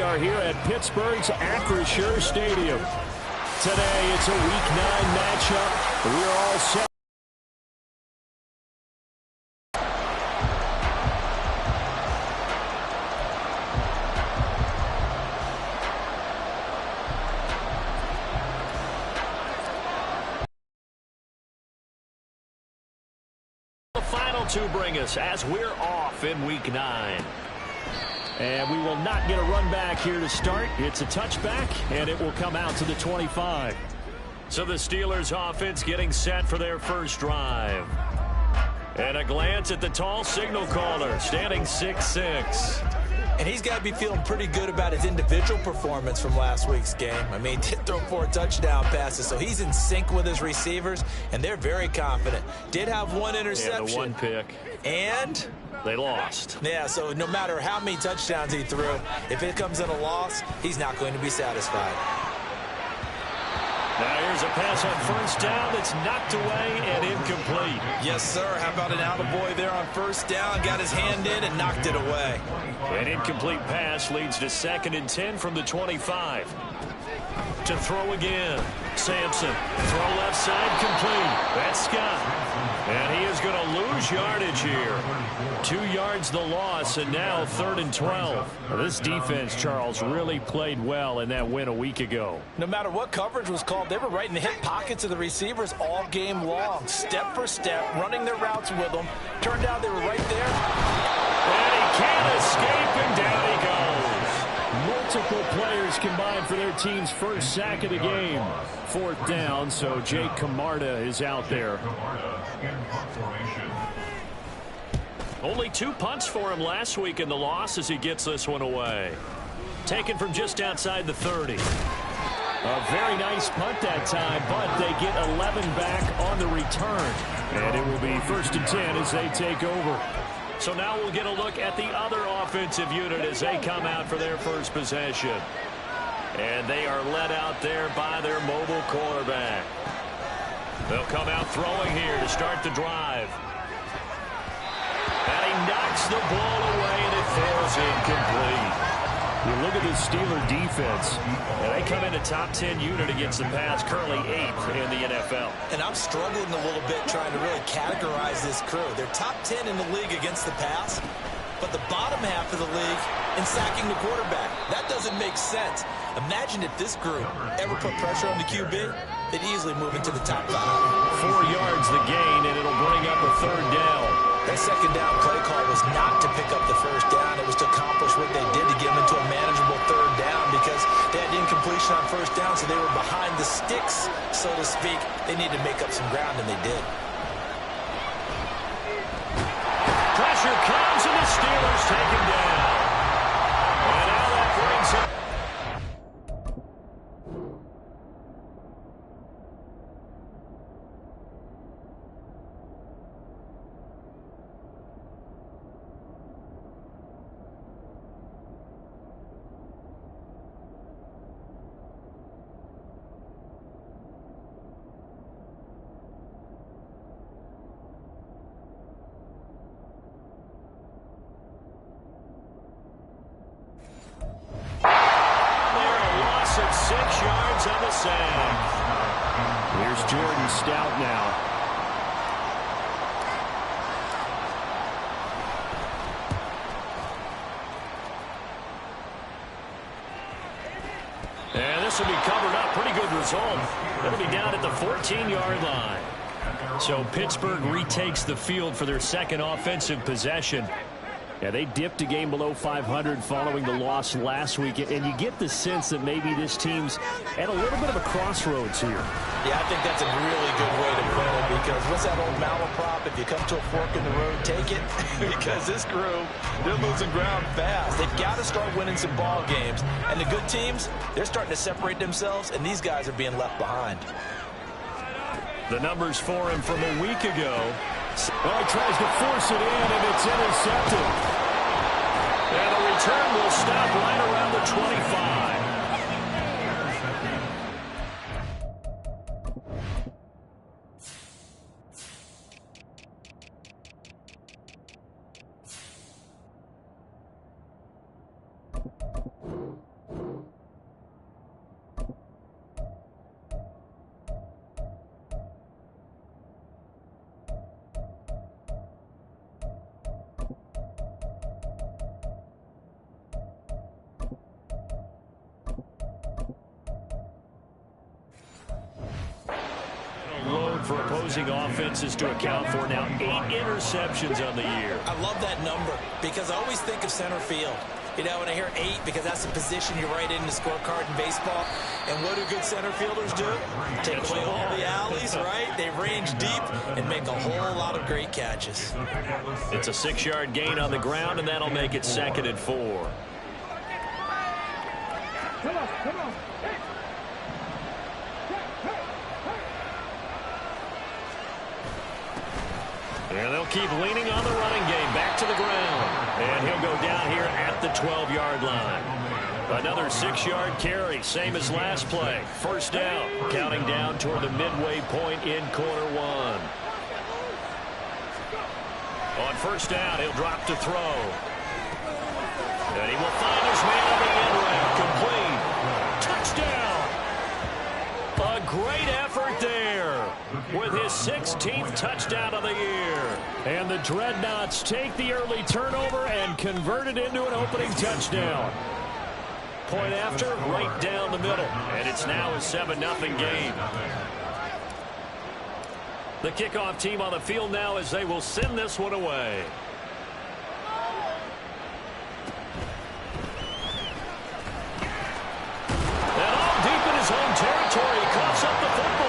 are here at Pittsburgh's Acrisure Stadium. Today, it's a Week 9 matchup. We're all set. The final two bring us as we're off in Week 9. And we will not get a run back here to start. It's a touchback, and it will come out to the 25. So the Steelers offense getting set for their first drive. And a glance at the tall signal caller, standing 6'6". And he's got to be feeling pretty good about his individual performance from last week's game. I mean, did throw 4 touchdown passes, so he's in sync with his receivers, and they're very confident. Did have 1 interception. Yeah, the 1 pick. And they lost. Yeah, so no matter how many touchdowns he threw, if it comes in a loss, he's not going to be satisfied. Now here's a pass on first down that's knocked away and incomplete. Yes, sir. How about an attaboy there on first down? Got his hand in and knocked it away. An incomplete pass leads to 2nd and 10 from the 25. To throw again. Sampson. Throw left side complete. That's Scott. And he is going to lose yardage here. 2 yards the loss, and now 3rd and 12. Now this defense, Charles, really played well in that win a week ago. No matter what coverage was called, they were right in the hip pockets of the receivers all game long. Step for step, running their routes with them. Turned out they were right there. And he can't escape, and down he goes. Multiple players combined for their team's first sack of the game. 4th down, so Jake Camarda is out there. Only 2 punts for him last week in the loss as he gets this one away. Taken from just outside the 30. A very nice punt that time, but they get 11 back on the return. And it will be 1st and 10 as they take over. So now we'll get a look at the other offensive unit as they come out for their first possession. And they are led out there by their mobile quarterback. They'll come out throwing here to start the drive. And he knocks the ball away, and it falls incomplete. You look at the Steeler defense, and they come in a top 10 unit against the pass, currently 8th in the NFL. And I'm struggling a little bit trying to really categorize this crew. They're top 10 in the league against the pass, but the bottom half of the league in sacking the quarterback. That doesn't make sense. Imagine if this group ever put pressure on the QB, they'd easily move into the top 5. 4 yards the gain, and it'll bring up a 3rd down. That 2nd down play call was not to pick up the first down. It was to accomplish what they did to get them into a manageable 3rd down because they had incompletion on first down, so they were behind the sticks, so to speak. They needed to make up some ground, and they did. Pressure comes, and the Steelers take him down. And now that brings him. On the save. Here's Jordan Stout now. And this will be covered up. Pretty good result. It'll be down at the 14-yard line. So Pittsburgh retakes the field for their 2nd offensive possession. Yeah, they dipped a game below 500 following the loss last week, and you get the sense that maybe this team's at a little bit of a crossroads here. Yeah, I think that's a really good way to put it because what's that old malaprop? If you come to a fork in the road, take it. Because this crew, they're losing ground fast. They've got to start winning some ball games. And the good teams, they're starting to separate themselves, and these guys are being left behind. The numbers for him from a week ago. Oh, he tries to force it in, and it's intercepted. And the return will stop right around the 25. for opposing offenses to account for. Now 8 interceptions on the year. I love that number because I always think of center field. You know, when I hear 8, because that's the position you write in the scorecard in baseball. And what do good center fielders do? Take away all the alleys, right? They range deep and make a whole lot of great catches. It's a 6-yard gain on the ground, and that'll make it 2nd and 4. Come on, come on. And they'll keep leaning on the running game. Back to the ground. And he'll go down here at the 12-yard line. Another 6-yard carry, same as last play. First down, counting down toward the midway point in quarter 1. On first down, he'll drop to throw. And he will find his man on the end route. Complete. Touchdown. A great effort there with his 16th touchdown of the year. And the Dreadnoughts take the early turnover and convert it into an opening touchdown. Point after, right down the middle. And it's now a 7-0 game. The kickoff team on the field now as they will send this one away. And all deep in his own territory, coughs up the football.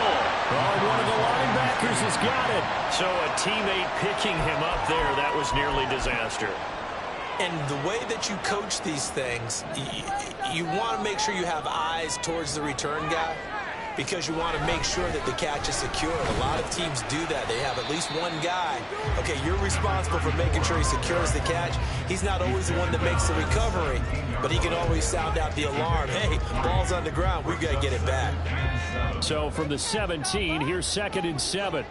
Oh, one of the linebackers has got it. So a teammate picking him up there, that was nearly disaster. And the way that you coach these things, you want to make sure you have eyes towards the return guy because you want to make sure that the catch is secure. A lot of teams do that. They have at least one guy. Okay, you're responsible for making sure he secures the catch. He's not always the one that makes the recovery, but he can always sound out the alarm. Hey, ball's on the ground. We've got to get it back. So from the 17, here's 2nd and 7.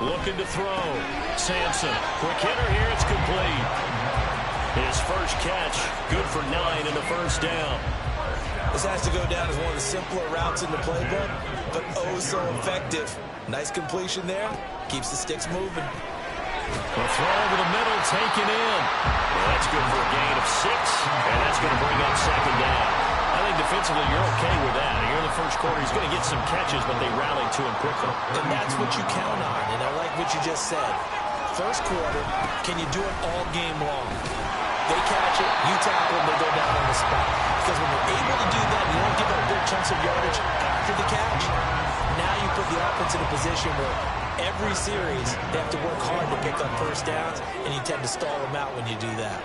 Looking to throw. Sampson. Quick hitter here. It's complete. His first catch. Good for 9 in the first down. This has to go down as one of the simpler routes in the playbook, but oh so effective. Nice completion there. Keeps the sticks moving. A throw over the middle, taken in. Well, that's good for a gain of 6, and that's going to bring up 2nd down. I think defensively you're okay with that. Here in the first quarter, he's going to get some catches, but they rallied to him quickly. And that's what you count on, and I like what you just said. First quarter, can you do it all game long? They catch it, you tackle them, they go down on the spot. Because when you're able to do that, you don't give up big chunks of yardage after the catch. Now you put the offense in a position where every series they have to work hard to pick up first downs, and you tend to stall them out when you do that.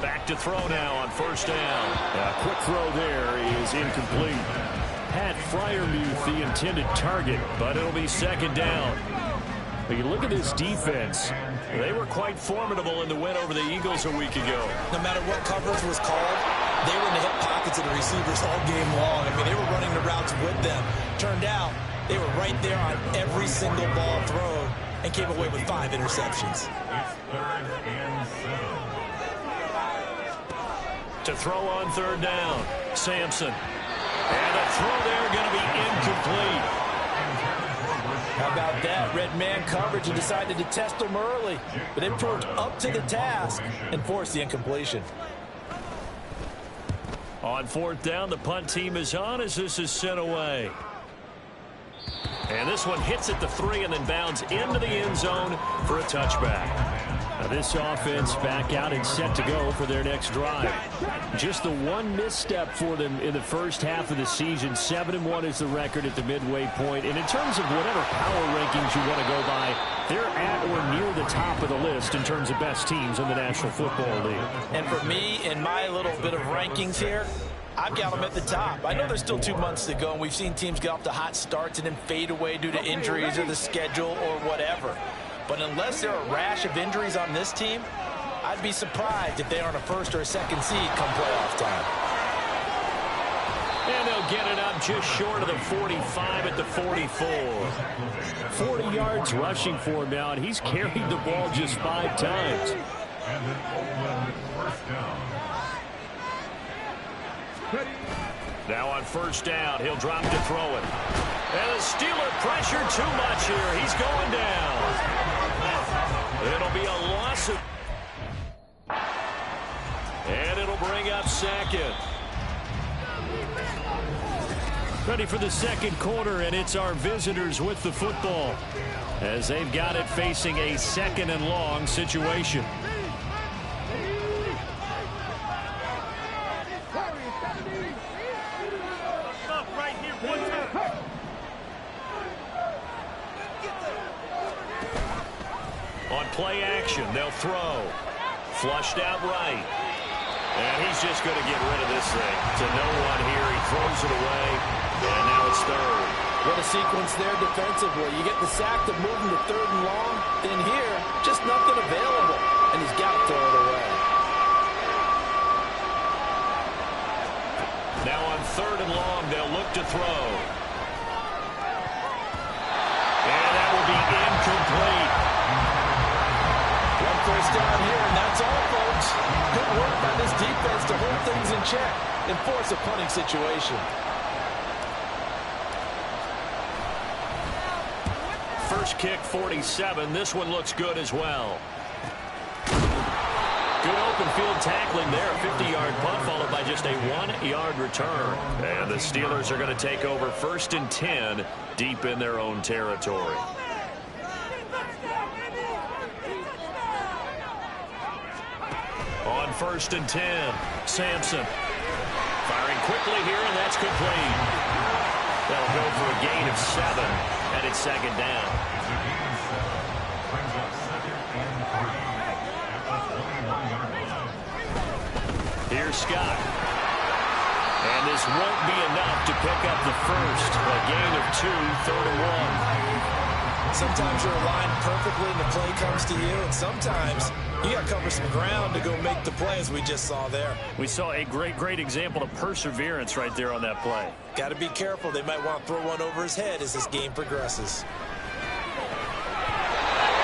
Back to throw now on first down. A quick throw there is incomplete. Pat Fryermuth the intended target, but it'll be 2nd down. But you look at this defense. They were quite formidable in the win over the Eagles a week ago. No matter what coverage was called, they were in the hip pockets of the receivers all game long. I mean, they were running the routes with them. Turned out, they were right there on every single ball thrown and came away with 5 interceptions. To throw on 3rd down, Sampson. And a throw there going to be incomplete. How about that? Red man coverage and decided to test them early. But it proved up to the task and forced the incompletion. On 4th down, the punt team is on as this is sent away. And this one hits at the 3 and then bounds into the end zone for a touchback. Now this offense back out and set to go for their next drive. Just the one misstep for them in the first half of the season. 7-1 is the record at the midway point. And in terms of whatever power rankings you want to go by, they're at or near the top of the list in terms of best teams in the National Football League. And for me, in my little bit of rankings here, I've got them at the top. I know there's still 2 months to go, and we've seen teams get off to hot starts and then fade away due to injuries or the schedule or whatever. But unless there are a rash of injuries on this team, I'd be surprised if they aren't a 1st or a 2nd seed come playoff time. And they'll get it up just short of the 45 at the 44. 40 yards rushing for him now, and he's carried the ball just 5 times. Now on first down, he'll drop to throw it. And the Steeler pressure too much here. He's going down. It'll be a loss. And it'll bring up 2nd. Ready for the second quarter, and it's our visitors with the football as they've got it facing a second and long situation. On play action, they'll throw. Flushed out right. And he's just going to get rid of this thing to no one here. He throws it away, and now it's third. What a sequence there defensively. You get the sack to move him to third and long. Then here, just nothing available. And he's got to throw it away. Now on third and long, they'll look to throw. And that will be incomplete. One first down here, and that's all, folks. Good work by this defense to hold things in check and force a punting situation. First kick, 47. This one looks good as well. Good open field tackling there. A 50-yard punt followed by just a 1-yard return. And the Steelers are going to take over 1st and 10 deep in their own territory. On 1st and 10, Sampson. Firing quickly here, and that's complete. They'll go for a gain of 7, and it's second down. Here's Scott. And this won't be enough to pick up the first. A gain of 2, 3rd and 1. Sometimes you're aligned perfectly and the play comes to you, and sometimes you got to cover some ground to go make the play, as we just saw there. We saw a great example of perseverance right there on that play. Got to be careful. They might want to throw one over his head as this game progresses.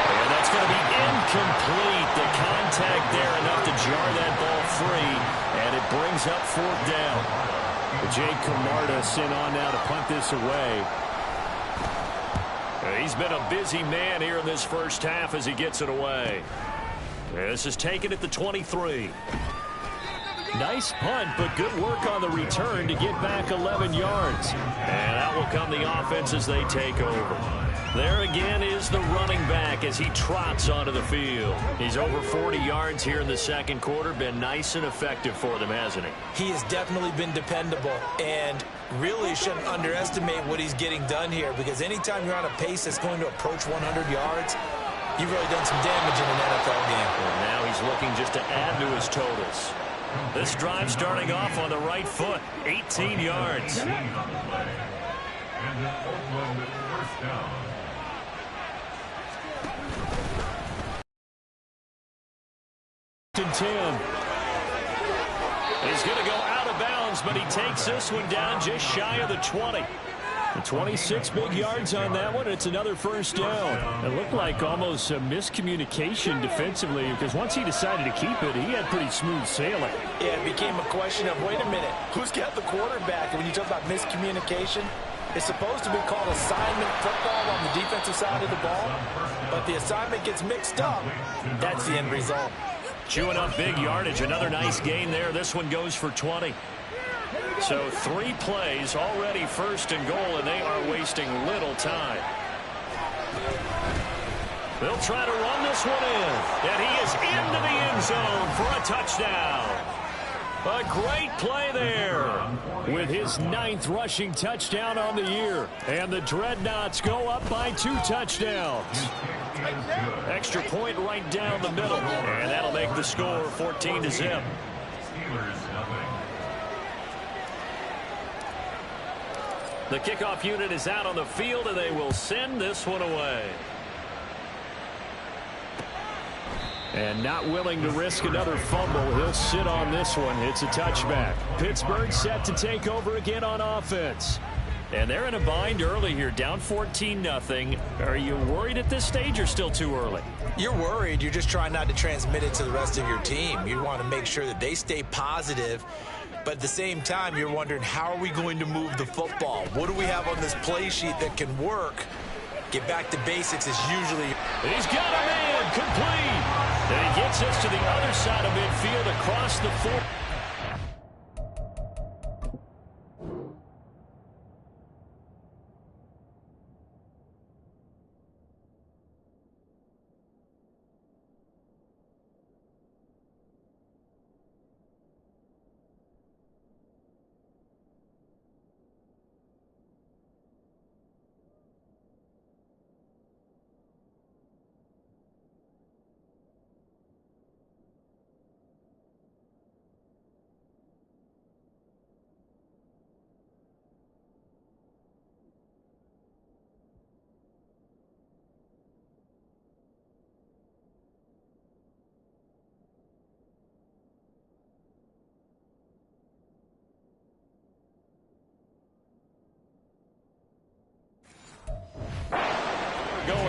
And that's going to be incomplete. The contact there enough to jar that ball free, and it brings up 4th down. Jake Camarda sent on now to punt this away. He's been a busy man here in this first half as he gets it away. This is taken at the 23. Nice punt, but good work on the return to get back 11 yards. And out will come the offense as they take over. There again is the running back as he trots onto the field. He's over 40 yards here in the second quarter. Been nice and effective for them, hasn't he? He has definitely been dependable, and really shouldn't underestimate what he's getting done here, because anytime you're on a pace that's going to approach 100 yards, you've really done some damage in an NFL game. And now he's looking just to add to his totals. This drive starting off on the right foot, 18 yards. And 10. He's going to go out of bounds, but he takes this one down just shy of the 20. 26 big yards on that one. It's another first down. It looked like almost a miscommunication defensively, because once he decided to keep it, he had pretty smooth sailing. Yeah, it became a question of, wait a minute, who's got the quarterback? And when you talk about miscommunication, it's supposed to be called assignment football on the defensive side of the ball, but the assignment gets mixed up. That's the end result. Chewing up big yardage. Another nice gain there. This one goes for 20. So 3 plays already 1st and goal, and they are wasting little time. They'll try to run this one in, and he is into the end zone for a touchdown. A great play there with his 9th rushing touchdown on the year. And the Dreadnoughts go up by 2 touchdowns. Extra point right down the middle, and that'll make the score 14-0. The kickoff unit is out on the field, and they will send this one away. And not willing to risk another fumble, he'll sit on this one. It's a touchback. Pittsburgh set to take over again on offense. And they're in a bind early here, down 14-0. Are you worried at this stage or still too early? You're worried. You're just trying not to transmit it to the rest of your team. You want to make sure that they stay positive. But at the same time, you're wondering, how are we going to move the football? What do we have on this play sheet that can work? Get back to basics is usually... He's got a man, complete. And he gets us to the other side of midfield across the 4.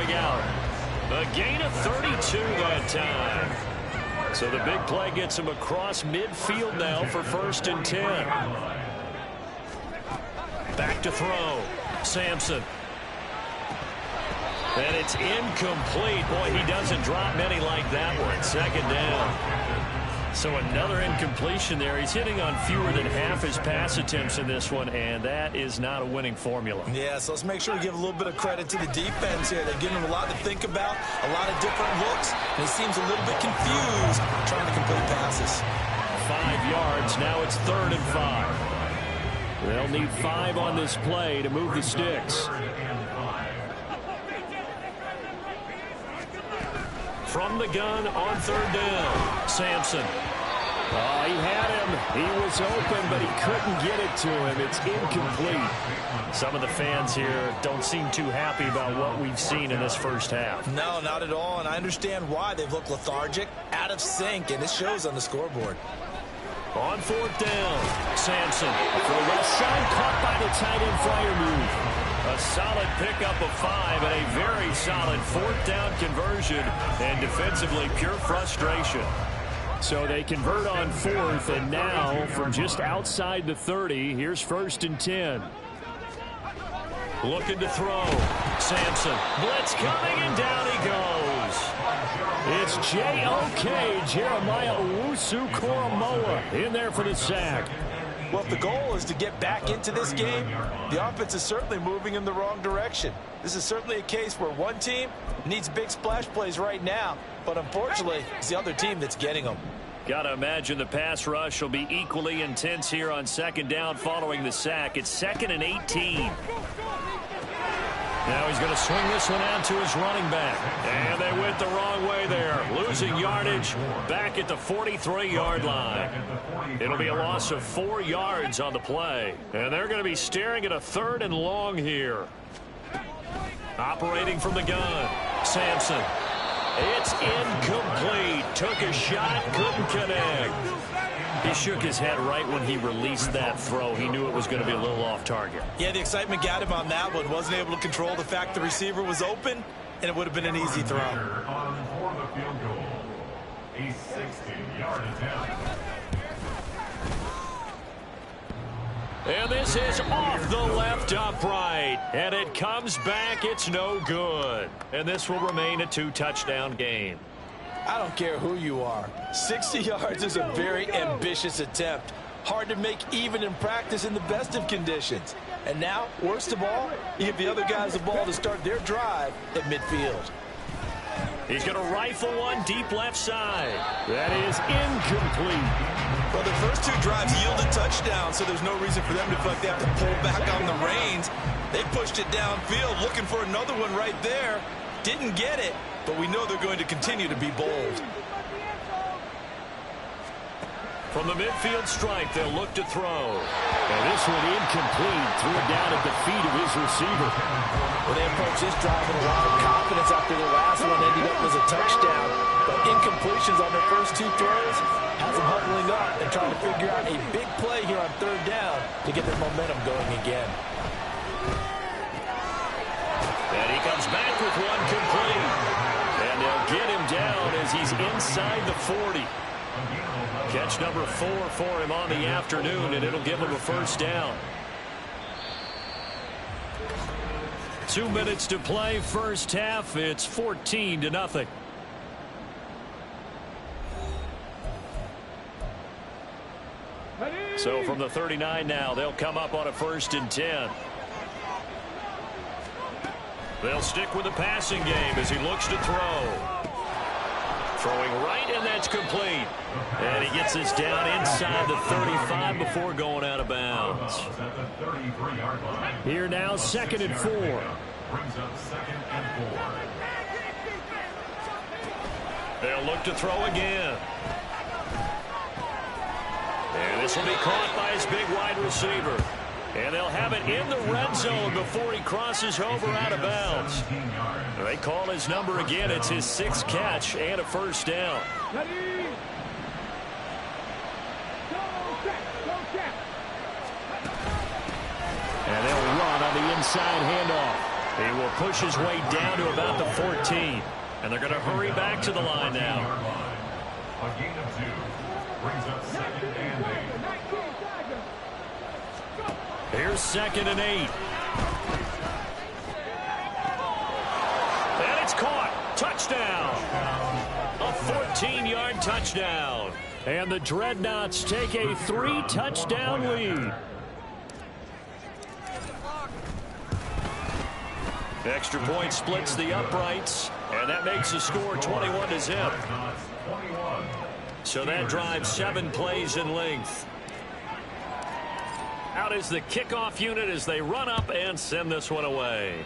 going out. A gain of 32 that time. So the big play gets him across midfield now for 1st and 10. Back to throw. Sampson. And it's incomplete. Boy, he doesn't drop many like that one. 2nd down. So another incompletion there. He's hitting on fewer than half his pass attempts in this one, and that is not a winning formula. Yeah, so let's make sure we give a little bit of credit to the defense here. They're giving him a lot to think about, a lot of different looks, and he seems a little bit confused trying to complete passes. 5 yards. Now it's 3rd and 5. They'll need 5 on this play to move the sticks. From the gun on 3rd down, Sampson. Oh, he had him. He was open, but he couldn't get it to him. It's incomplete. Some of the fans here don't seem too happy about what we've seen in this first half. No, not at all, and I understand why. They've looked lethargic, out of sync, and it shows on the scoreboard. On 4th down, Sampson. For the left side, caught by the tight end flyer move. A solid pickup of 5 and a very solid 4th down conversion, and defensively pure frustration. So they convert on 4th, and now from just outside the 30, here's 1st and 10. Looking to throw. Sampson. Blitz coming, and down he goes. It's J.O.K. Jeremiah Owusu-Koramoah in there for the sack. Well, if the goal is to get back into this game, the offense is certainly moving in the wrong direction. This is certainly a case where one team needs big splash plays right now, but unfortunately, it's the other team that's getting them. Got to imagine the pass rush will be equally intense here on 2nd down following the sack. It's 2nd and 18. Now he's going to swing this one out to his running back. And they went the wrong way there. Losing yardage back at the 43-yard line. It'll be a loss of 4 yards on the play. And they're going to be staring at a 3rd and long here. Operating from the gun, Sampson. It's incomplete. Took a shot, couldn't connect. He shook his head right when he released that throw. He knew it was going to be a little off target. Yeah, the excitement got him on that one. Wasn't able to control the fact the receiver was open, and it would have been an easy throw. On for the field goal. A 60-yard attempt. And this is off the left upright. And it comes back. It's no good. And this will remain a 2-touchdown game. I don't care who you are. 60 yards is a very ambitious attempt. Hard to make even in practice in the best of conditions. And now, worst of all, you give the other guys the ball to start their drive at midfield. He's going to rifle one deep left side. That is incomplete. Well, their first 2 drives yielded touchdowns, so there's no reason for them to feel like they have to pull back on the reins. They pushed it downfield, looking for another one right there. Didn't get it, but we know they're going to continue to be bold. From the midfield stripe, they'll look to throw. And this one incomplete. Threw it down at the feet of his receiver. Well, they approached this drive with a lot of confidence after the last one ended up as a touchdown. But incompletions on their first 2 throws has them huddling up and trying to figure out a big play here on 3rd down to get their momentum going again. And he comes back with one complete. And they'll get him down as he's inside the 40. Catch number 4 for him on the afternoon, and it'll give him a 1st down. 2 minutes to play, first half. It's 14-0. So from the 39 now, they'll come up on a 1st and 10. They'll stick with the passing game as he looks to throw. Throwing right, and that's complete. And he gets this down inside the 35 before going out of bounds. Here now, 2nd and 4. Brings up 2nd and 4. They'll look to throw again. And this will be caught by his big wide receiver. And they'll have it in the red zone before he crosses over out of bounds. They call his number again. It's his 6th catch and a 1st down. And they'll run on the inside handoff. He will push his way down to about the 14. And they're going to hurry back to the line now. A gain of 2 brings up 2nd and 8. Here's 2nd and 8. And it's caught. Touchdown. A 14-yard touchdown. And the Dreadnoughts take a 3-touchdown lead. Extra point splits the uprights, and that makes the score 21-0. So that drives 7 plays in length. Out is the kickoff unit as they run up and send this one away.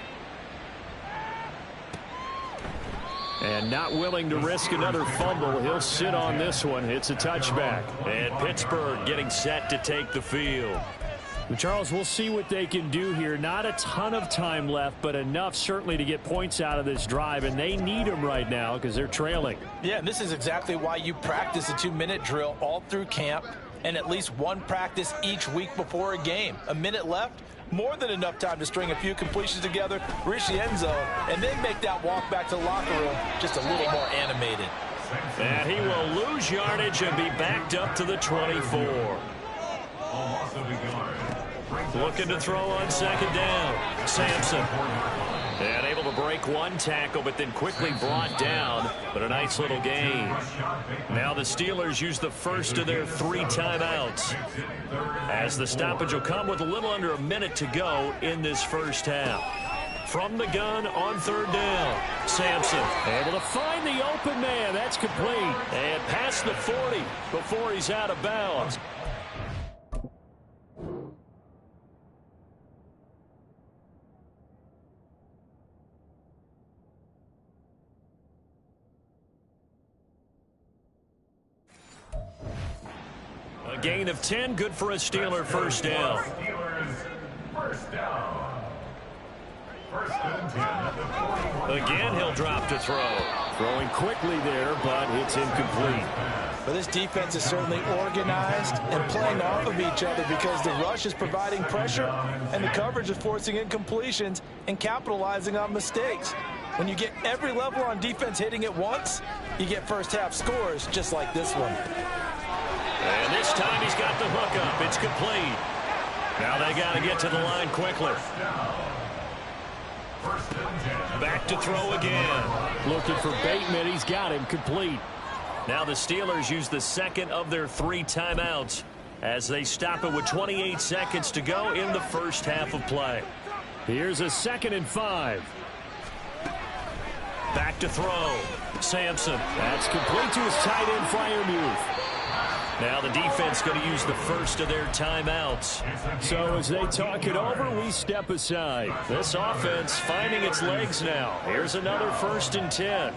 And not willing to risk another fumble, he'll sit on this one. It's a touchback. And Pittsburgh getting set to take the field. Charles, we'll see what they can do here. Not a ton of time left, but enough certainly to get points out of this drive, and they need them right now because they're trailing. Yeah, and this is exactly why you practice a 2-minute drill all through camp and at least one practice each week before a game. A minute left, more than enough time to string a few completions together, reach the end zone, and then make that walk back to the locker room just a little more animated. And he will lose yardage and be backed up to the 24. Looking to throw on 2nd down. Sampson. And able to break one tackle, but then quickly brought down. But a nice little gain. Now the Steelers use the first of their 3 timeouts, as the stoppage will come with a little under a minute to go in this first half. From the gun on 3rd down. Sampson able to find the open man. That's complete. And past the 40 before he's out of bounds. A gain of 10, good for a Steeler first down. Steelers first down. 1st and 10 at the 41. Again, he'll drop to throw. Throwing quickly there, but it's incomplete. But this defense is certainly organized and playing off of each other because the rush is providing pressure and the coverage is forcing incompletions and capitalizing on mistakes. When you get every level on defense hitting at once, you get first half scores just like this one. And this time he's got the hook up. It's complete. Now they got to get to the line quickly. Back to throw again. Looking for Bateman. He's got him complete. Now the Steelers use the 2nd of their 3 timeouts as they stop it with 28 seconds to go in the first half of play. Here's a 2nd and 5. Back to throw. Sampson. That's complete to his tight end, Freiermuth. Now the defense going to use the first of their timeouts. So as they talk it over, we step aside. This offense finding its legs now. Here's another 1st and 10.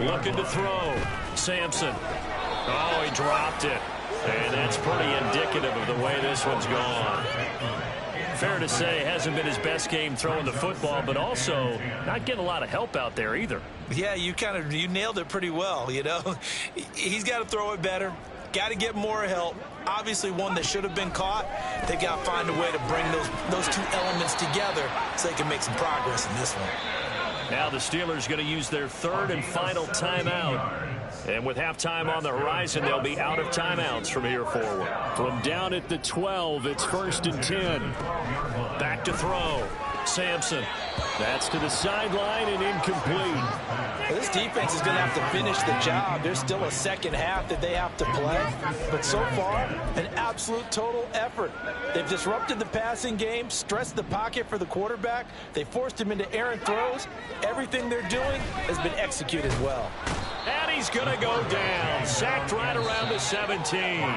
Looking to throw. Sampson. Oh, he dropped it. And that's pretty indicative of the way this one's gone. Fair to say, hasn't been his best game throwing the football, but also not getting a lot of help out there either. Yeah, you nailed it pretty well, you know. He's got to throw it better, got to get more help. Obviously one that should have been caught. They got to find a way to bring those 2 elements together so they can make some progress in this one. Now the Steelers going to use their 3rd and final timeout. And with halftime on the horizon, they'll be out of timeouts from here forward. From down at the 12, it's 1st and 10. Back to throw. Sampson. That's to the sideline and incomplete. This defense is going to have to finish the job. There's still a second half that they have to play. But so far, an absolute total effort. They've disrupted the passing game, stressed the pocket for the quarterback. They forced him into errant throws. Everything they're doing has been executed well. And he's going to go down. Sacked right around the 17.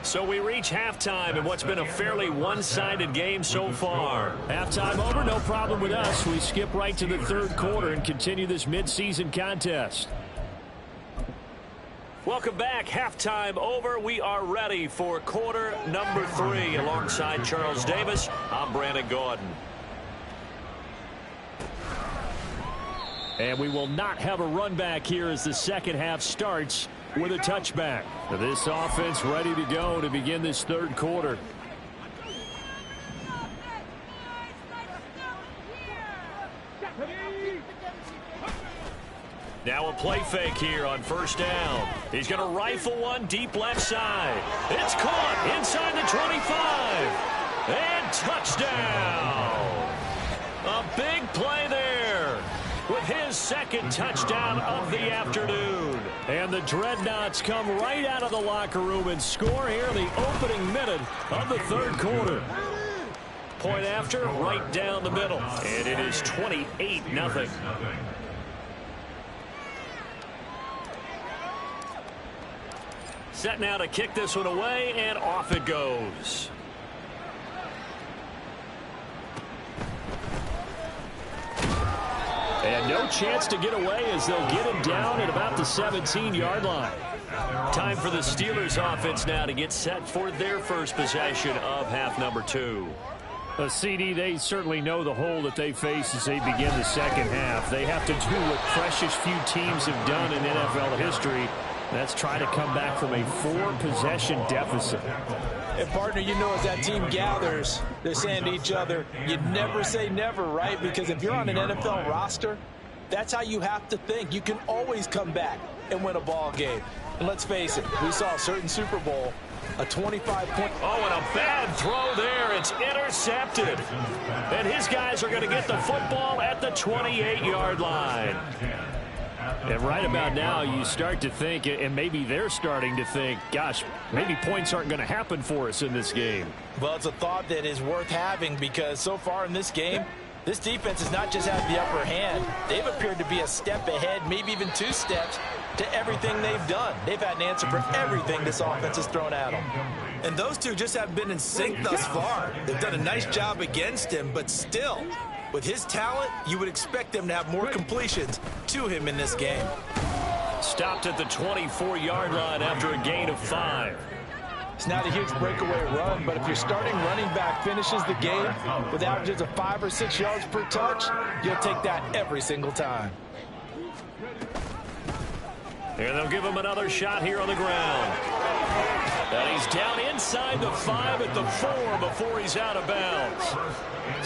So we reach halftime in what's been a fairly one-sided game so far. Halftime over, no problem with us. We skip right to the 3rd quarter and continue this midseason contest. Welcome back. Halftime over. We are ready for quarter number 3. Alongside Charles Davis, I'm Brandon Gordon. And we will not have a run back here as the second half starts with a touchback. This offense ready to go to begin this 3rd quarter. Now a play fake here on first down. He's going to rifle one deep left side. It's caught inside the 25. And touchdown. A big play there with his second touchdown of the afternoon. And the Dreadnoughts come right out of the locker room and score here in the opening minute of the third quarter. Point after, right down the middle. And it is 28-0. Set now to kick this one away, and off it goes. And no chance to get away as they'll get him down at about the 17-yard line. Time for the Steelers offense now to get set for their first possession of half number 2. CD, they certainly know the hole that they face as they begin the second half. They have to do what precious few teams have done in NFL history. That's try to come back from a 4-possession deficit. And, partner, you know, as that team gathers, they're saying to each other, you never say never, right? Because if you're on an NFL roster, that's how you have to think. You can always come back and win a ball game. And let's face it, we saw a certain Super Bowl, a 25-point. Oh, and a bad throw there. It's intercepted. And his guys are going to get the football at the 28-yard line. And right about now, you start to think, and maybe they're starting to think, gosh, maybe points aren't going to happen for us in this game. Well, it's a thought that is worth having because so far in this game, this defense has not just had the upper hand. They've appeared to be a step ahead, maybe even 2 steps to everything they've done. They've had an answer for everything this offense has thrown at them. And those two just haven't been in sync thus far. They've done a nice job against him, but still, with his talent, you would expect them to have more completions to him in this game. Stopped at the 24-yard line after a gain of 5. It's not a huge breakaway run, but if your starting running back finishes the game with averages of 5 or 6 yards per touch, you'll take that every single time. And they'll give him another shot here on the ground. And he's down inside the 5 at the 4 before he's out of bounds.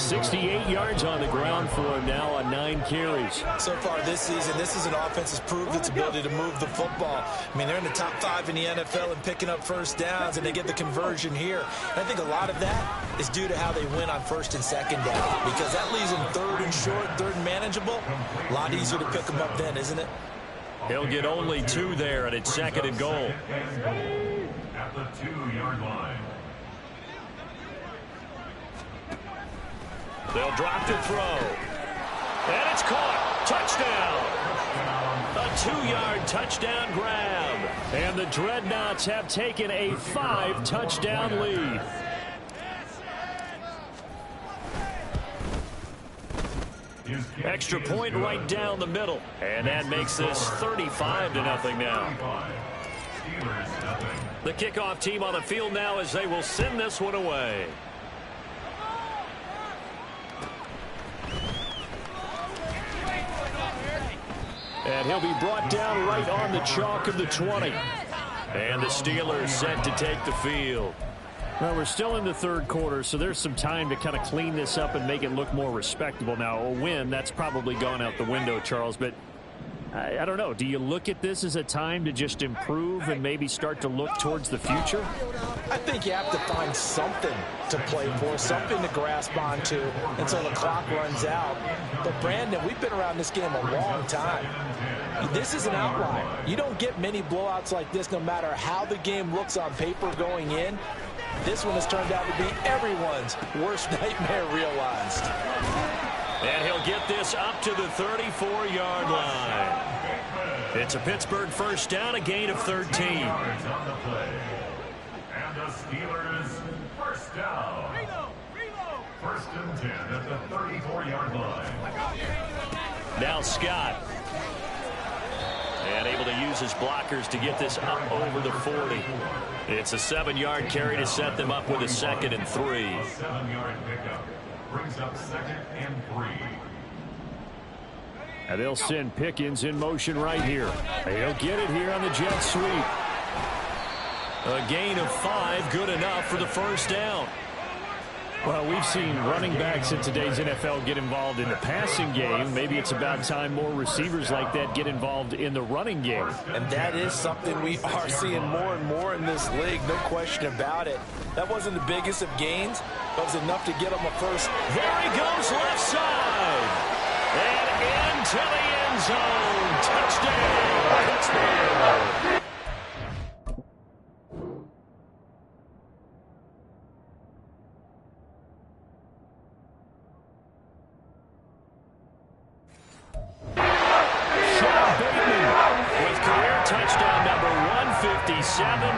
68 yards on the ground for him now on 9 carries. So far this season, this is an offense that's proved its ability to move the football. I mean, they're in the top 5 in the NFL in picking up first downs, and they get the conversion here. And I think a lot of that is due to how they win on first and second down, because that leaves them third and short, third and manageable. A lot easier to pick them up then, isn't it? He'll get only 2 there, and it's second and goal. At the 2-yard line. They'll drop to throw. And it's caught. Touchdown. A 2-yard touchdown grab. And the Dreadnoughts have taken a 5-touchdown lead. Extra point right down the middle. And that makes this 35-0 now. The kickoff team on the field now as they will send this one away. And he'll be brought down right on the chalk of the 20. And the Steelers set to take the field. Well, we're still in the third quarter, so there's some time to kind of clean this up and make it look more respectable. Now, a win, that's probably gone out the window, Charles, but I don't know. Do you look at this as a time to just improve and maybe start to look towards the future? I think you have to find something to play for, something to grasp onto until the clock runs out. But, Brandon, we've been around this game a long time. This is an outlier. You don't get many blowouts like this no matter how the game looks on paper going in. This one has turned out to be everyone's worst nightmare realized. And he'll get this up to the 34-yard line. It's a Pittsburgh first down, a gain of 13. And the Steelers first down. First and 10 at the 34-yard line. Now Scott. And able to use his blockers to get this up over the 40. It's a 7-yard carry to set them up with a second and 3. 7-yard pickup brings up second and 3. And they'll send Pickens in motion right here. He'll get it here on the jet sweep. A gain of 5, good enough for the first down. Well, we've seen running backs in today's NFL get involved in the passing game. Maybe it's about time more receivers like that get involved in the running game. And that is something we are seeing more and more in this league, no question about it. That wasn't the biggest of gains, but it was enough to get him a first. There he goes left side. And into the end zone. Touchdown. Touchdown.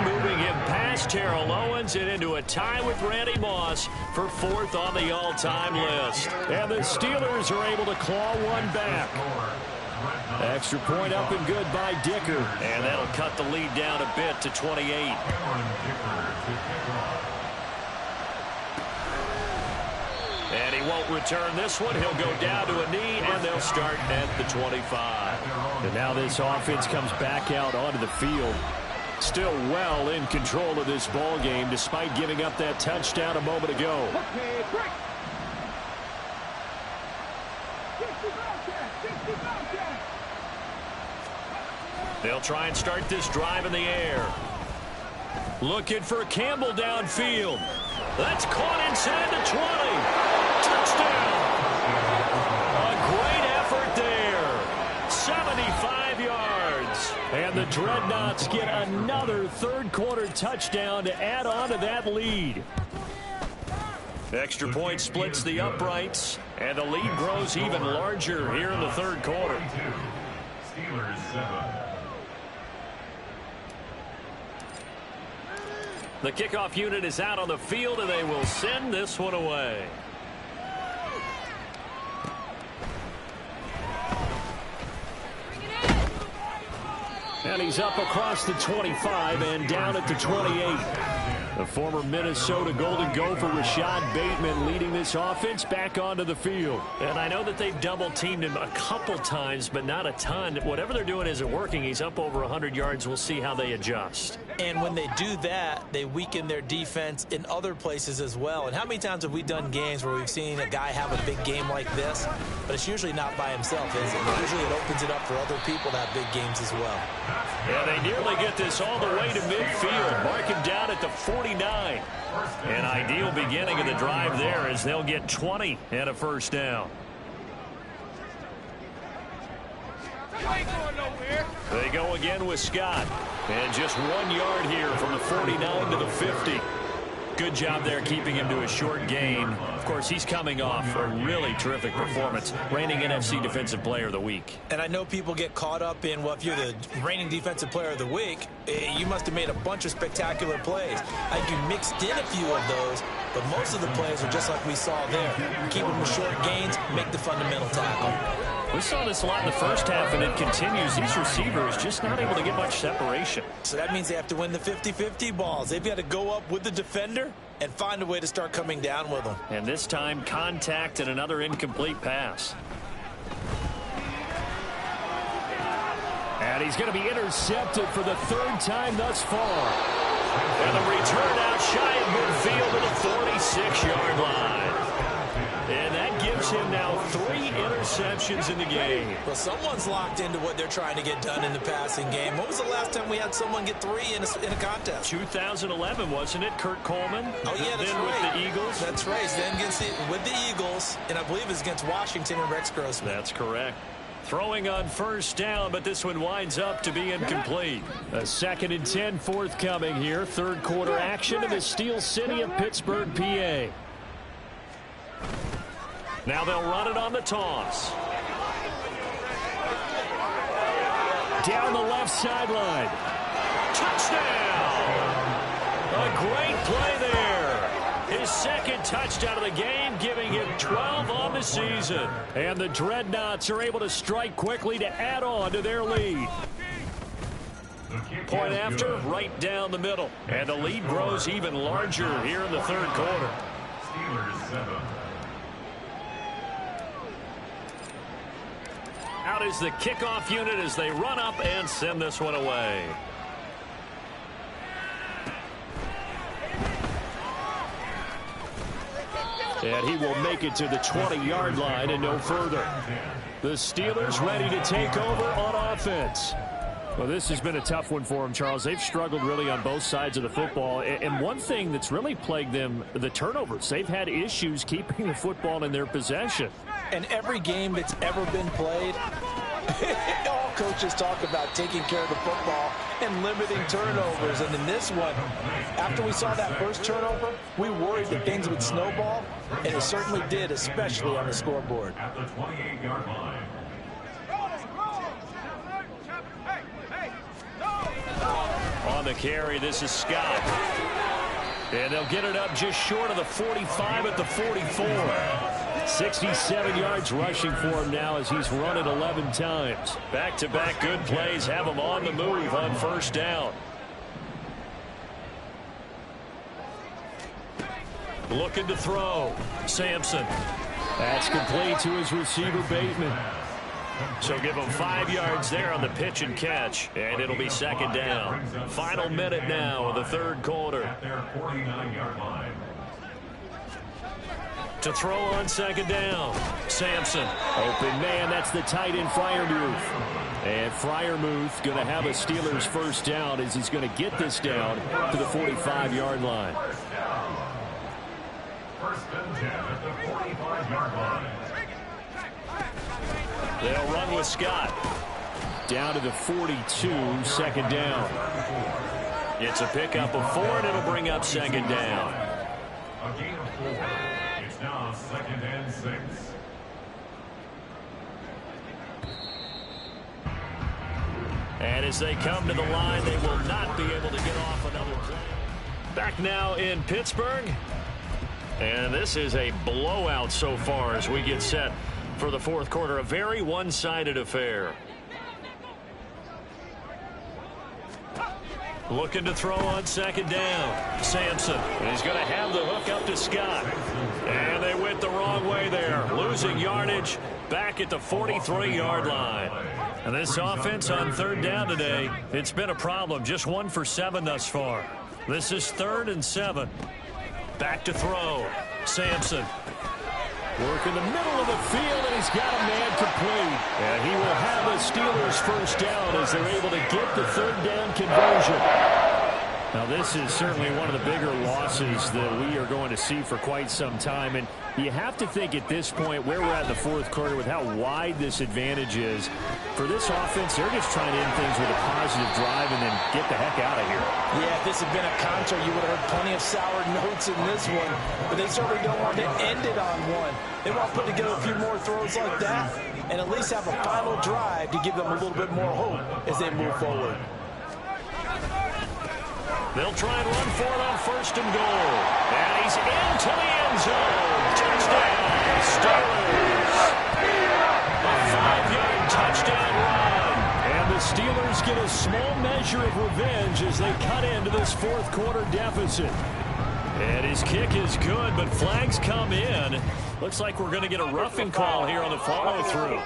Moving him past Terrell Owens and into a tie with Randy Moss for 4th on the all-time list. And the Steelers are able to claw one back. Extra point up and good by Dicker. And that'll cut the lead down a bit to 28. And he won't return this one. He'll go down to a knee, and they'll start at the 25. And now this offense comes back out onto the field. Still well in control of this ball game, despite giving up that touchdown a moment ago. They'll try and start this drive in the air. Looking for Campbell downfield. That's caught inside the 20. Touchdown. A great effort there. 75 yards. And the Dreadnoughts get another third-quarter touchdown to add on to that lead. Extra point splits the uprights, and the lead grows even larger here in the third quarter. Steelers 7. The kickoff unit is out on the field, and they will send this one away. And he's up across the 25 and down at the 28. The former Minnesota Golden Gopher Rashad Bateman leading this offense back onto the field. And I know that they've double-teamed him a couple times, but not a ton. Whatever they're doing isn't working. He's up over 100 yards. We'll see how they adjust. And when they do that, they weaken their defense in other places as well. And how many times have we done games where we've seen a guy have a big game like this, but it's usually not by himself, is it? Usually it opens it up for other people to have big games as well. Yeah, they nearly get this all the way to midfield. Mark him down at the 49. An ideal beginning of the drive there as they'll get 20 and a first down. They go again with Scott. And just 1 yard here from the 49 to the 50. Good job there keeping him to a short gain. Of course, he's coming off a really terrific performance. Reigning NFC Defensive Player of the Week. And I know people get caught up in, well, if you're the reigning Defensive Player of the Week, you must have made a bunch of spectacular plays. I think you mixed in a few of those, but most of the plays are just like we saw there. Keep them with short gains, make the fundamental tackle. We saw this a lot in the first half, and it continues. These receivers just not able to get much separation. So that means they have to win the 50-50 balls. They've got to go up with the defender and find a way to start coming down with them. And this time, contact and another incomplete pass. And he's going to be intercepted for the third time thus far. And the return out shy of midfield to the 46-yard line. And that gives him now 3 interceptions in the game. Well, someone's locked into what they're trying to get done in the passing game. When was the last time we had someone get 3 in a contest? 2011, wasn't it? Kurt Coleman? Oh, yeah, that's then right. With the Eagles? That's right. Then with the Eagles, and I believe it's against Washington and Rex Grossman. That's correct. Throwing on first down, but this one winds up to be incomplete. A 2nd and 10 forthcoming here. Third quarter action in the Steel City of Pittsburgh, PA. Now they'll run it on the toss. Down the left sideline. Touchdown! A great play there. His second touchdown of the game, giving him 12 on the season. And the Dreadnoughts are able to strike quickly to add on to their lead. Point after, right down the middle. And the lead grows even larger here in the third quarter. Steelers 7. Out is the kickoff unit as they run up and send this one away. And he will make it to the 20-yard line and no further. The Steelers ready to take over on offense. Well, this has been a tough one for them, Charles. They've struggled really on both sides of the football. And one thing that's really plagued them, the turnovers. They've had issues keeping the football in their possession. And every game that's ever been played, all coaches talk about taking care of the football and limiting turnovers. And in this one, after we saw that first turnover, we worried that things would snowball, and it certainly did, especially on the scoreboard. At the 28-yard line. On the carry, this is Scott. And they'll get it up just short of the 45 at the 44. 67 yards rushing for him now as he's run it 11 times. Back-to-back good plays have him on the move on first down. Looking to throw. Sampson. That's complete to his receiver, Bateman. So give him 5 yards there on the pitch and catch, and it'll be second down. Final minute now of the third quarter. At their 49-yard line. To throw on second down. Sampson. Open man, that's the tight end Freiermuth. And Freiermuth going to have a Steelers first down as he's going to get this down to the 45-yard line. First and 10 at the 45-yard line. They'll run with Scott. Down to the 42, second down. It's a pickup of 4, and it'll bring up second down. A gain of 4. It's now second and 6. And as they come to the line, they will not be able to get off another play. Back now in Pittsburgh. And this is a blowout so far as we get set for the fourth quarter. A very one-sided affair. Looking to throw on second down. Sampson. And he's going to have the hook up to Scott. And they went the wrong way there. Losing yardage back at the 43-yard line. And this offense on third down today, it's been a problem. Just 1 for 7 thus far. This is 3rd and 7. Back to throw. Sampson. Work in the middle of the field, and he's got a man complete. And he will have the Steelers first down as they're able to get the third down conversion. Now, this is certainly one of the bigger losses that we are going to see for quite some time. And you have to think at this point where we're at in the fourth quarter with how wide this advantage is. For this offense, they're just trying to end things with a positive drive and then get the heck out of here. Yeah, if this had been a contra, you would have heard plenty of sour notes in this one. But they certainly don't want to end it on one. They want to put together a few more throws like that and at least have a final drive to give them a little bit more hope as they move forward. They'll try and run for it on first and goal. And he's into the end zone. Touchdown, Steelers. A 5-yard touchdown run. And the Steelers get a small measure of revenge as they cut into this fourth quarter deficit. And his kick is good, but flags come in. Looks like we're going to get a roughing call here on the follow-through.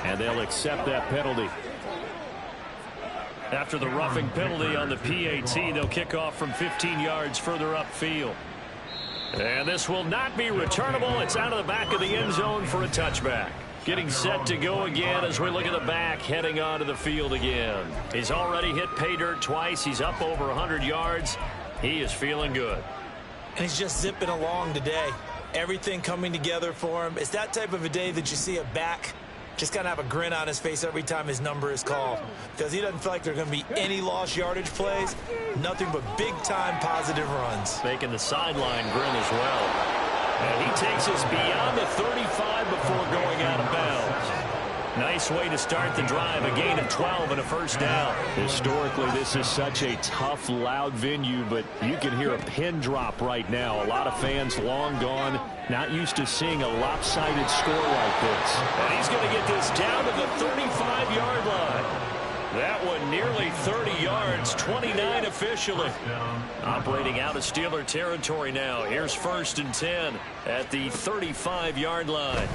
And they'll accept that penalty. After the roughing penalty on the PAT, they'll kick off from 15 yards further upfield. And this will not be returnable. It's out of the back of the end zone for a touchback. Getting set to go again as we look at the back, heading onto the field again. He's already hit pay dirt twice. He's up over 100 yards. He is feeling good. And he's just zipping along today. Everything coming together for him. It's that type of a day that you see a back just kind of have a grin on his face every time his number is called, because he doesn't feel like there are going to be any lost yardage plays, nothing but big-time positive runs. Making the sideline grin as well. And he takes us beyond the 35 before going out of bounds. Nice way to start the drive, a gain of 12 and a first down. Historically, this is such a tough, loud venue, but you can hear a pin drop right now. A lot of fans long gone, not used to seeing a lopsided score like this. And he's going to get this down to the 35-yard line. That one nearly 30 yards, 29 officially. Operating out of Steeler territory now. Here's 1st and 10 at the 35-yard line.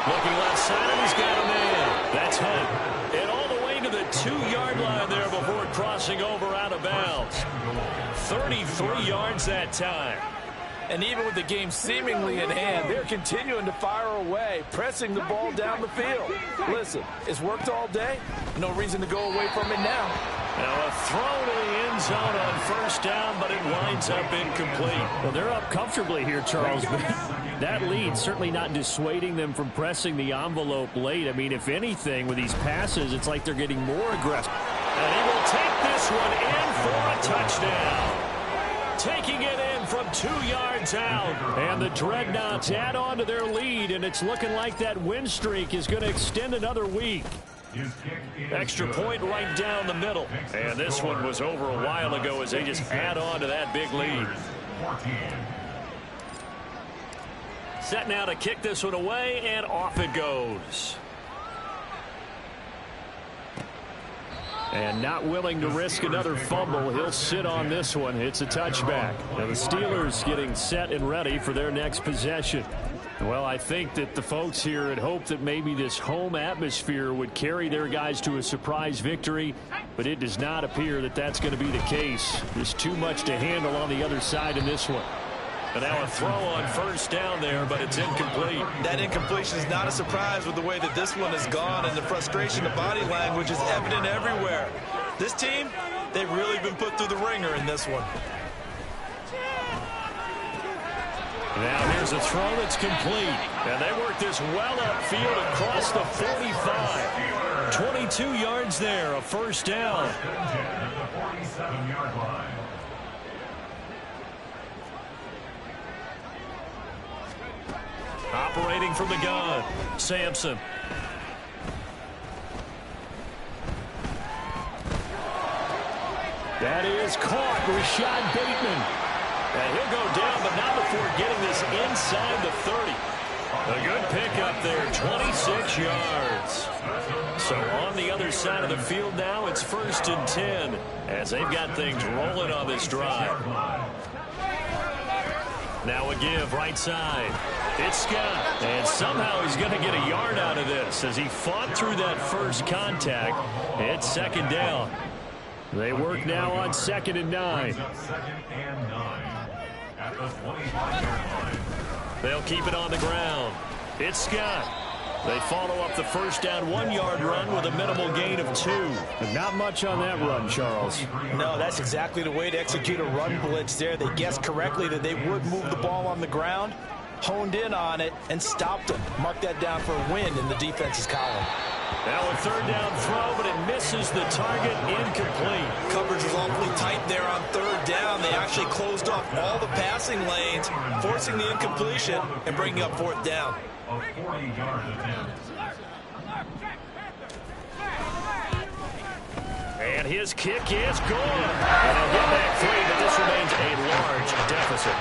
Looking left side, and he's got a man. That's Hunt. And all the way to the 2-yard line there before crossing over out of bounds. 33 yards that time. And even with the game seemingly in hand, they're continuing to fire away, pressing the ball down the field. Listen, it's worked all day. No reason to go away from it now. Now a throw to the end zone on first down, but it winds up incomplete. Well, they're up comfortably here, Charles. But that lead certainly not dissuading them from pressing the envelope late. I mean, if anything, with these passes, it's like they're getting more aggressive. And he will take this one in for a touchdown. Taking it in from 2 yards out. And the Dreadnoughts add on to their lead, and it's looking like that win streak is going to extend another week. Extra point right down the middle. And this one was over a while ago as they just add on to that big lead. Set now to kick this one away, and off it goes. And not willing to risk another fumble, he'll sit on this one. It's a touchback. Now the Steelers getting set and ready for their next possession. Well, I think that the folks here had hoped that maybe this home atmosphere would carry their guys to a surprise victory, but it does not appear that that's going to be the case. There's too much to handle on the other side in this one. And now a throw on first down there, but it's incomplete. That incompletion is not a surprise with the way that this one has gone, and the frustration, the body language is evident everywhere. This team, they've really been put through the ringer in this one. Now here's a throw that's complete. And they work this well upfield across the 45. 22 yards there, a first down. At the 47-yard line. Operating from the gun, Sampson. That is caught, Rashad Bateman. And he'll go down, but not before getting this inside the 30. A good pickup there, 26 yards. So on the other side of the field now, it's 1st and 10 as they've got things rolling on this drive. Now a give right side. It's Scott. And somehow he's going to get a yard out of this as he fought through that first contact. It's 2nd down. They work now on 2nd and 9. 2nd and 9 at the 25-yard line. They'll keep it on the ground. It's Scott. They follow up the first down 1-yard run with a minimal gain of 2. And not much on that run, Charles. No, that's exactly the way to execute a run blitz there. They guessed correctly that they would move the ball on the ground, honed in on it, and stopped them. Mark that down for a win in the defense's column. Now a 3rd down throw, but it misses the target, incomplete. Coverage was awfully tight there on 3rd down. They actually closed off all the passing lanes, forcing the incompletion and bringing up 4th down. A 40-yard attempt. And his kick is good. And they'll get back 3, but this remains a large deficit.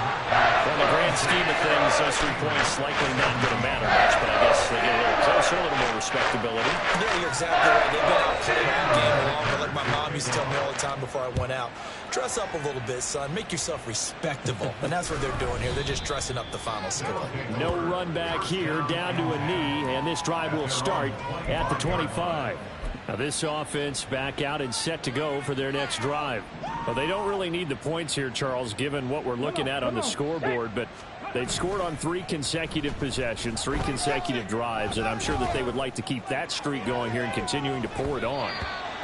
From the grand scheme of things, those 3 points likely not going to matter much, but I guess they get a little closer, a little more respectability. Yeah, you're exactly right. They've been outplayed all game long, but like my mom used to tell me all the time before I went out, dress up a little bit, son. Make yourself respectable. And that's what they're doing here. They're just dressing up the final score. No run back here, down to a knee, and this drive will start at the 25. Now this offense back out and set to go for their next drive. Well, they don't really need the points here, Charles, given what we're looking at on the scoreboard, but they've scored on 3 consecutive possessions, 3 consecutive drives, and I'm sure that they would like to keep that streak going here and continuing to pour it on.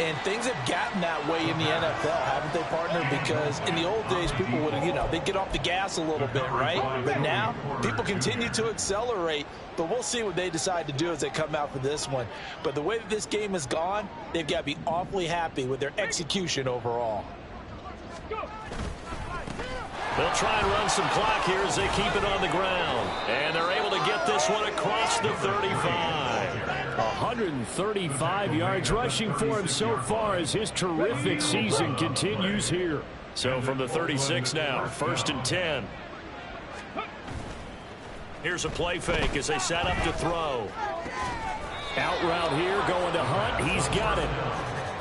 And things have gotten that way in the NFL, haven't they, partner? Because in the old days, people would, they'd get off the gas a little bit, right? But now, people continue to accelerate. But we'll see what they decide to do as they come out for this one. But the way that this game has gone, they've got to be awfully happy with their execution overall. They'll try and run some clock here as they keep it on the ground. And they're able to get this one across the 35. 135 yards rushing for him so far as his terrific season continues here. So from the 36 now, 1st and 10. Here's a play fake as they set up to throw. Out route here, going to Hunt. He's got it.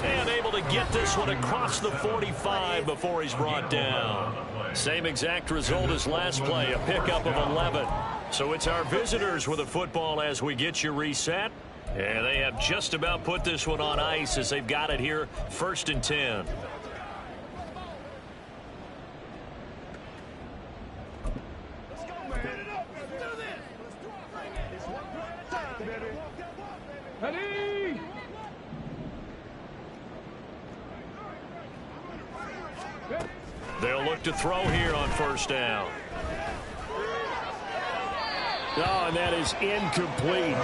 And able to get this one across the 45 before he's brought down. Same exact result as last play, a pickup of 11. So it's our visitors with a football as we get you reset. And they have just about put this one on ice as they've got it here, 1st and 10. Ready? They'll look to throw here on 1st down. Oh, and that is incomplete.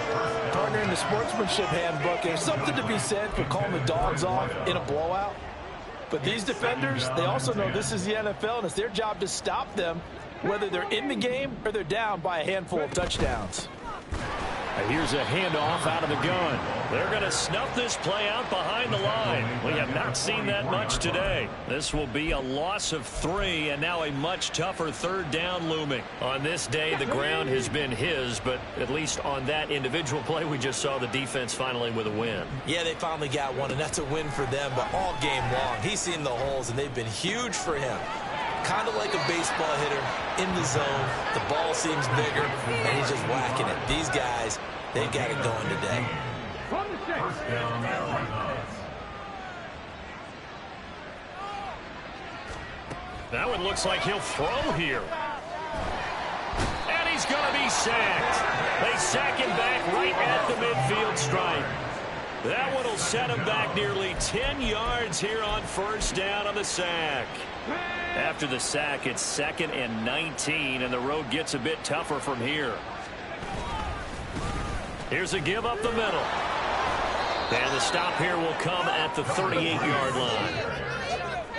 Partner, in the sportsmanship handbook, there's something to be said for calling the dogs off in a blowout. But these defenders, they also know this is the NFL, and it's their job to stop them, whether they're in the game or they're down by a handful of touchdowns. Here's a handoff out of the gun. They're going to snuff this play out behind the line. We have not seen that much today. This will be a loss of 3, and now a much tougher 3rd down looming. On this day, the ground has been his, but at least on that individual play, we just saw the defense finally with a win. Yeah, they finally got one, and that's a win for them, but all game long, he's seen the holes, and they've been huge for him. Kind of like a baseball hitter in the zone. The ball seems bigger, and he's just whacking it. These guys, they got it going today. That one looks like he'll throw here. And he's going to be sacked. They sack him back right at the midfield stripe. That one will set him back nearly 10 yards here on 1st down on the sack. After the sack, it's 2nd and 19, and the road gets a bit tougher from here. Here's a give up the middle. And the stop here will come at the 38-yard line.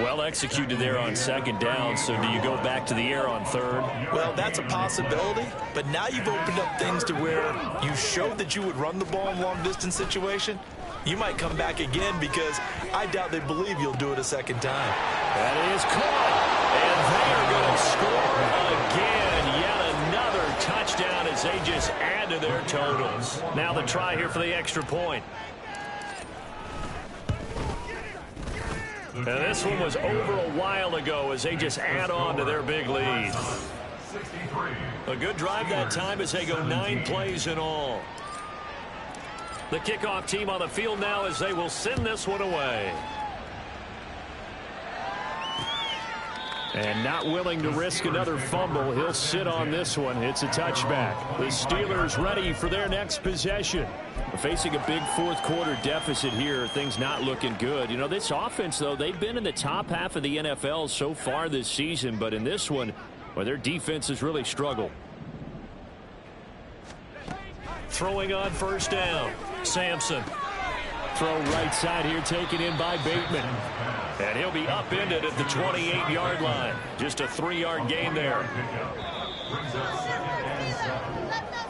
Well executed there on 2nd down, so do you go back to the air on 3rd? Well, that's a possibility, but now you've opened up things to where you showed that you would run the ball in long-distance situation. You might come back again because I doubt they believe you'll do it a 2nd time. That is caught. And they are going to score again. Yet another touchdown as they just add to their totals. Now the try here for the extra point. And this one was over a while ago as they just add on to their big lead. A good drive that time as they go 9 plays in all. The kickoff team on the field now as they will send this one away. And not willing to risk another fumble, he'll sit on this one. It's a touchback. The Steelers ready for their next possession. Facing a big 4th quarter deficit here, things not looking good. You know, this offense, though, they've been in the top half of the NFL so far this season, but in this one, well, their defense has really struggled. Throwing on 1st down. Sampson. Throw right side here, taken in by Bateman. And he'll be upended at the 28-yard line. Just a 3-yard gain there.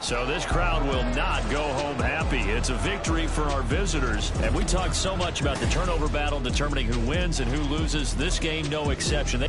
So this crowd will not go home happy. It's a victory for our visitors. And we talked so much about the turnover battle determining who wins and who loses. This game, no exception.